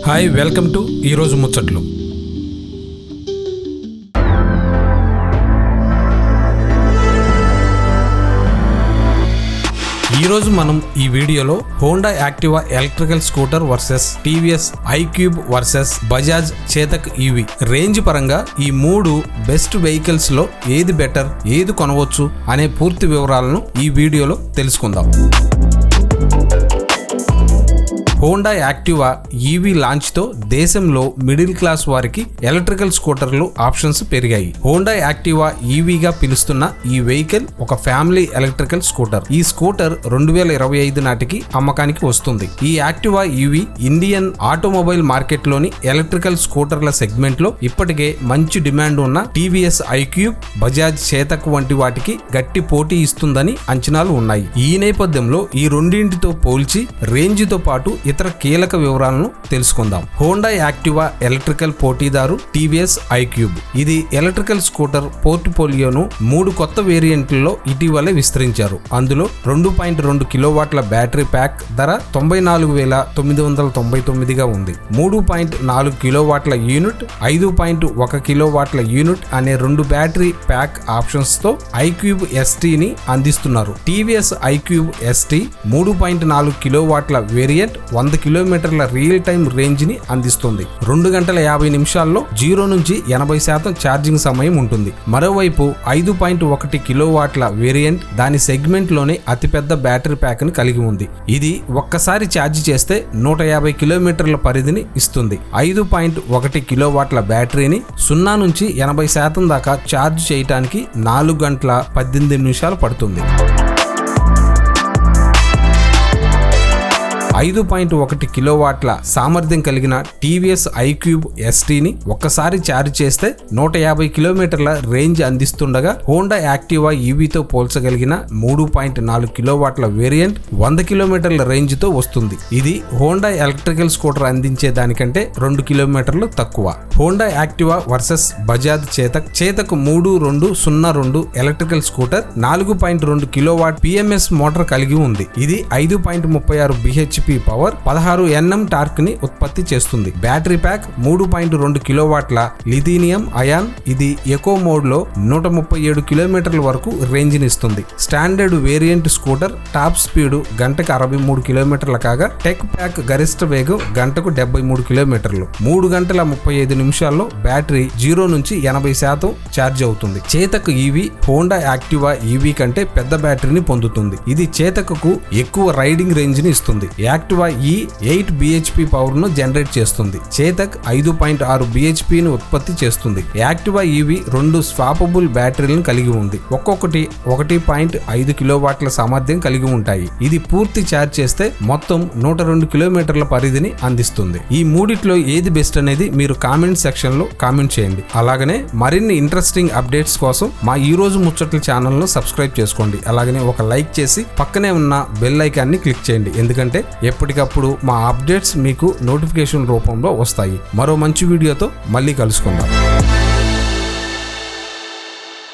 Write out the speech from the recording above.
Hi, welcome to ఈరోజు ముచ్చట్లు. ఈరోజు మనం ఈ వీడియోలో Honda Activa electrical scooter versus TVS iQube versus Bajaj Chetak EV range పరంగా ఈ మూడు బెస్ట్ వెహికల్స్ లో ఏది బెటర్, ఏది కొనవచ్చు అనే పూర్తి వివరాలను ఈ వీడియోలో తెలుసుకుందాం. హోండా యాక్టివా ఈవీ లాంచ్ తో దేశంలో మిడిల్ క్లాస్ వారికి ఎలక్ట్రికల్ స్కూటర్లు ఆప్షన్స్ పెరిగాయి. హోండా యాక్టివా ఈవీగా పిలుస్తున్న ఈ వెహికల్ ఒక ఫ్యామిలీ ఎలక్ట్రికల్ స్కూటర్. ఈ స్కూటర్ 2025 నాటికి అమ్మకానికి వస్తుంది. ఈ Activa EV Indian automobile market లోని ఎలక్ట్రికల్ స్కూటర్ల సెగ్మెంట్ లో ఇప్పటికే మంచి డిమాండ్ ఉన్న టీవీఎస్ ఐక్యూబ్, బజాజ్ చేతక్ వంటి వాటికి గట్టి పోటీ ఇస్తుందని అంచనాలు ఉన్నాయి. ఈ నేపథ్యంలో ఈ రెండింటితో పోల్చి రేంజ్ తో పాటు ఇతర కీలక వివరాలను తెలుసుకుందాం. హోండా యాక్టివా ఎలక్ట్రికల్ పోటీదారు టీవీఎస్ ఐక్యూబ్. ఇది ఎలక్ట్రికల్ స్కూటర్ పోర్ట్ఫోలియోను 3 కొత్త వేరియంట్లలో ఇటీవలే విస్తరించారు. అందులో 2.2 కిలోవాట్ల బ్యాటరీ ప్యాక్ ధర 94,999గా ఉంది. 3.4 కిలోవాట్ల యూనిట్, 5.1 కిలోవాట్ల యూనిట్ అనే 2 బ్యాటరీ ప్యాక్ ఆప్షన్స్ తో ఐక్యూబ్ ఎస్టీని అందిస్తున్నారు. టీవీఎస్ ఐక్యూబ్ ఎస్టీ 3.4 కిలోవాట్ల వేరియంట్ 100 కిలోమీటర్ల రియల్ టైమ్ రేంజ్ ని అందిస్తుంది. 2 గంటల 50 నిమిషాల్లో 0 నుంచి 80% ఛార్జింగ్ సమయం ఉంటుంది. మరోవైపు 5.1 కిలోవాట్ల వేరియంట్ దాని సెగ్మెంట్ లోనే అతిపెద్ద బ్యాటరీ ప్యాక్ ని కలిగి ఉంది. ఇది ఒక్కసారి ఛార్జ్ చేస్తే 150 కిలోమీటర్ల పరిధిని ఇస్తుంది. 5.1 కిలోవాట్ల బ్యాటరీని 0 నుంచి 80% దాకా ఛార్జ్ చేయడానికి 4 గంటల 18 నిమిషాలు పడుతుంది. 5.1 కిలోవాట్ల సామర్థ్యం కలిగిన టీవీఎస్ ఐక్యూబ్ ఎస్టీని ఒక్కసారి ఛార్జ్ చేస్తే 150 కిలోమీటర్ల రేంజ్ అందిస్తుండగా, హోండా యాక్టివా ఈవీతో పోల్చగలిగిన 3.4 కిలోవాట్ల వేరియంట్ 100 కిలోమీటర్ల రేంజ్ తో వస్తుంది. ఇది హోండా ఎలక్ట్రికల్ స్కూటర్ అందించే దానికంటే 2 కిలోమీటర్లు తక్కువ. Honda Activa versus Bajaj Chetak. Chetak 3202 electrical scooter 4.2 kilowatt PMS motor కలిగి ఉంది. ఇది 5.36 బిహెచ్పి పవర్, 16 Nm టార్క్ ని ఉత్పత్తి చేస్తుంది. బ్యాటరీ ప్యాక్ 3.2 కిలోవాట్ల లిథినియం అయాన్. ఇది ఎకో మోడ్ లో 137 కిలోమీటర్ల వరకు రేంజ్ ని ఇస్తుంది. Standard variant scooter top speed గంటకు 63 కిలోమీటర్ల కాగా, టెక్ ప్యాక్ గరిష్ట వేగం గంటకు 73 కిలోమీటర్లు. 3 గంటల 35 నిమిషాల్లో బ్యాటరీ 0 నుంచి 80% ఛార్జ్ అవుతుంది. Chetak EV Honda Activa EV కంటే పెద్ద బ్యాటరీని పొందుతుంది. ఇది చేతక్ కు ఎక్కువ రైడింగ్ రేంజ్ ని ఇస్తుంది. యాక్టివా ఈ 8 బిహెచ్పి పవర్ ను జనరేట్ చేస్తుంది. చేతక్ 5.6 బిహెచ్పి ను ఉత్పత్తి చేస్తుంది. యాక్టివా ఈవీ 2 స్వాపబుల్ బ్యాటరీలను కలిగి ఉంది. ఒక్కొక్కటి 1.5 కిలోవాట్ల సామర్థ్యం కలిగి ఉంటాయి. ఇది పూర్తి ఛార్జ్ చేస్తే మొత్తం 102 కిలోమీటర్ల పరిధిని అందిస్తుంది. ఈ మూడిట్లో ఏది బెస్ట్ అనేది మీరు కామెంట్ సెక్షన్ లో కామెంట్ చేయండి. అలాగనే మరిన్ని ఇంట్రెస్టింగ్ అప్డేట్స్ కోసం మా ఈ రోజు ముచ్చట్ల ఛానల్ ను సబ్స్క్రైబ్ చేసుకోండి. అలాగనే ఒక లైక్ చేసి పక్కనే ఉన్న బెల్ ఐకాన్ ని క్లిక్ చేయండి. ఎందుకంటే ఎప్పటికప్పుడు మా అప్డేట్స్ మీకు నోటిఫికేషన్ రూపంలో వస్తాయి. మరో మంచి వీడియోతో మళ్ళీ కలుసుకుందాం.